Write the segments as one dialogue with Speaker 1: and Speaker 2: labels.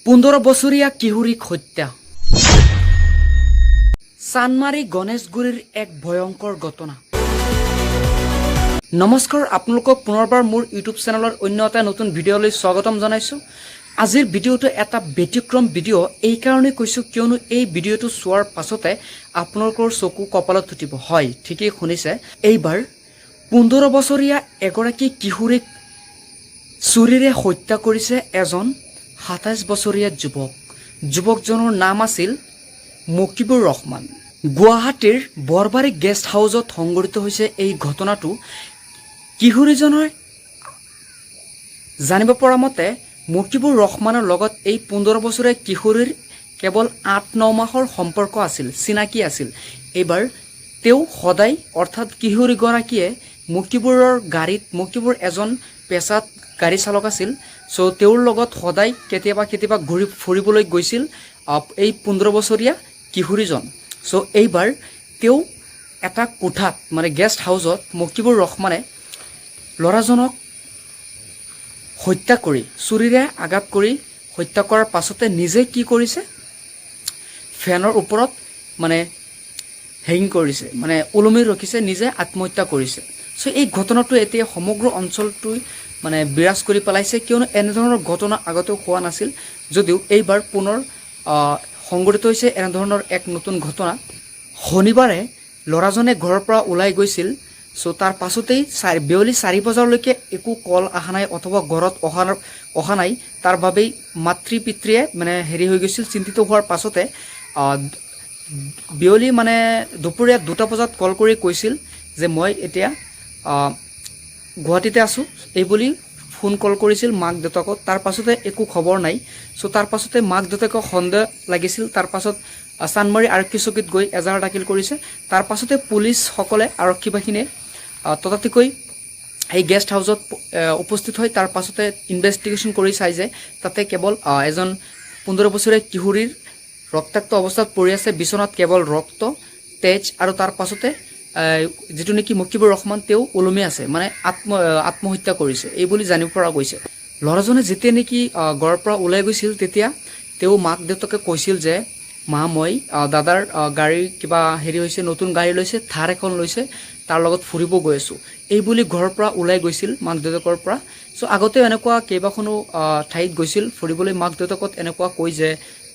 Speaker 1: 15 বছৰীয়া কিশোৰীক হত্যা। চানমাৰী গণেশগুৰিৰ এক ভয়ংকৰ ঘটনা। নমস্কাৰ, আপোনালোকক পুনৰবাৰ মোৰ ইউটিউব চেনেলৰ অন্য এটা নতুন ভিডিঅ'লৈ স্বাগতম জনাইছোঁ। আজিৰ ভিডিঅ'টো এটা ব্যতিক্ৰম ভিডিঅ'। এই কাৰণে কৈছোঁ কিয়নো এই ভিডিঅ'টো চোৱাৰ পাছতে আপোনালোকৰ চকু কপালত উঠিব। হয়, ঠিকেই শুনিছে। এইবাৰ 15 বছৰীয়া এগৰাকী কিশোৰীক চুৰিৰে হত্যা কৰিছে এজন 27 বছৰীয়া যুৱক। যুৱকজনৰ নাম আছিল মকিবুৰ ৰহমান। গুৱাহাটীৰ বৰবাৰী গেষ্ট হাউচত সংঘটিত হৈছে এই ঘটনাটো। কিশোৰীজনৰ জানিব পৰা মতে মকিবুৰ ৰহমানৰ লগত এই 15 বছৰীয়া কিশোৰীৰ কেৱল 8-9 মাহৰ সম্পৰ্ক আছিল, চিনাকি আছিল। এইবাৰ তেওঁ সদায় অৰ্থাৎ কিশোৰীগৰাকীয়ে মকিবুৰৰ গাড়ীত, মকিবুৰ এজন পেছাত গাড়ী চালক আছিল, চ' তেওঁৰ লগত সদায় কেতিয়াবা ঘূৰি ফুৰিবলৈ গৈছিল এই 15 বছৰীয়া কিশোৰীজন। চ' এইবাৰ তেওঁ এটা কোঠাত মানে গেষ্ট হাউচত মকিবুৰ ৰহমানে ল'ৰাজনক হত্যা কৰি, চুৰিৰে আঘাত কৰি হত্যা কৰাৰ পাছতে নিজে কি কৰিছে, ফেনৰ ওপৰত মানে হেঙি কৰিছে, মানে ওলমি ৰখিছে, নিজে আত্মহত্যা কৰিছে। চ' এই ঘটনাটো এতিয়া সমগ্ৰ অঞ্চলটোই মানে বিৰাজ কৰি পেলাইছে, কিয়নো এনেধৰণৰ ঘটনা আগতেও হোৱা নাছিল। যদিও এইবাৰ পুনৰ সংঘটিত হৈছে এনেধৰণৰ এক নতুন ঘটনা। শনিবাৰে ল'ৰাজনে ঘৰৰ পৰা ওলাই গৈছিল। চ' তাৰ পাছতেই বেয়লি 4 বজালৈকে একো কল অহা নাই অথবা ঘৰত অহা নাই। তাৰ বাবেই মাতৃ পিতৃয়ে মানে হেৰি হৈ গৈছিল, চিন্তিত হোৱাৰ পাছতে বেয়লি মানে দুপৰীয়া 2টা বজাত কল কৰি কৈছিল যে মই এতিয়া গুৱাহাটীতে আছোঁ, এই বুলি ফোন কল কৰিছিল মাক দেউতাকক। তাৰ পাছতে একো খবৰ নাই। চ' তাৰ পাছতে মাক দেউতাকক সন্দেহ লাগিছিল। তাৰ পাছত চানমাৰী আৰক্ষী চকীত গৈ এজাহাৰ দাখিল কৰিছে। তাৰ পাছতে পুলিচসকলে, আৰক্ষী বাহিনীয়ে ততাতৈকৈ এই গেষ্ট হাউচত উপস্থিত হয়। তাৰ পাছতে ইনভেষ্টিগেশ্যন কৰি চাই যে তাতে কেৱল এজন 15 বছৰীয়া কিশোৰীৰ ৰক্তাক্ত অৱস্থাত পৰি আছে, বিচনাত কেৱল ৰক্ত, তেজ, আৰু তাৰ পাছতে যিটো নেকি মকিবুৰ ৰহমান তেওঁ ওলমি আছে, মানে আত্মহত্যা কৰিছে এই বুলি জানিব পৰা গৈছে। ল'ৰাজনে যেতিয়া নেকি ঘৰৰ পৰা ওলাই গৈছিল তেতিয়া তেওঁ মাক দেউতাকে কৈছিল যে মা, মই দাদাৰ গাড়ী কিবা হেৰি হৈছে, নতুন গাড়ী লৈছে, থাৰ এখন লৈছে, তাৰ লগত ফুৰিব গৈ আছোঁ, এই বুলি ঘৰৰ পৰা ওলাই গৈছিল মাক দেউতাকৰ পৰা। চ' আগতেও এনেকুৱা কেইবাখনো ঠাইত গৈছিল ফুৰিবলৈ, মাক দেউতাকত এনেকুৱা কৈ যে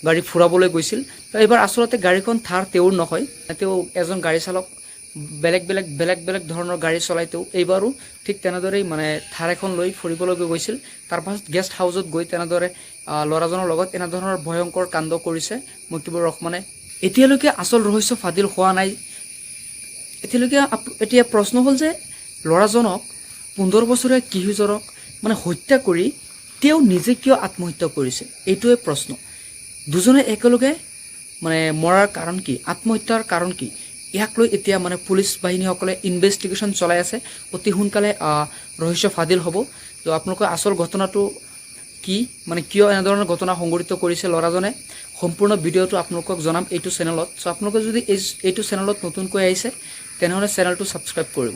Speaker 1: গাড়ী ফুৰাবলৈ গৈছিল। তো এইবাৰ আচলতে গাড়ীখন থাৰ তেওঁৰ নহয়, তেওঁ এজন গাড়ী চালক, বেলেগ বেলেগ ধৰণৰ গাড়ী চলাই তেওঁ। এইবাৰো ঠিক তেনেদৰেই মানে থাৰ এখন লৈ ফুৰিবলৈ গৈছিল। তাৰপাছত গেষ্ট হাউচত গৈ তেনেদৰে ল'ৰাজনৰ লগত এনেধৰণৰ ভয়ংকৰ কাণ্ড কৰিছে মকিবুৰ ৰহমানে। এতিয়ালৈকে আচল ৰহস্য ফাদিল হোৱা নাই। এতিয়া প্ৰশ্ন হ'ল যে ল'ৰাজনক, 15 বছৰীয়া কিশোৰজনক মানে হত্যা কৰি তেওঁ নিজে কিয় আত্মহত্যা কৰিছে, এইটোৱে প্ৰশ্ন। দুজনে একেলগে মানে মৰাৰ কাৰণ কি, আত্মহত্যাৰ কাৰণ কি, ইয়াক লৈ এতিয়া মানে পুলিচ বাহিনীসকলে ইনভেষ্টিগেশ্যন চলাই আছে। অতি সোনকালে ৰহস্য ফাদিল হ'ব। তো আপোনালোকৰ আচল ঘটনাটো কি, মানে কিয় এনেধৰণৰ ঘটনা সংঘটিত কৰিছে ল'ৰাজনে, সম্পূৰ্ণ ভিডিঅ'টো আপোনালোকক জনাম এইটো চেনেলত। চ' আপোনালোকে যদি এইটো চেনেলত নতুনকৈ আহিছে তেনেহ'লে চেনেলটো ছাবস্ক্ৰাইব কৰিব।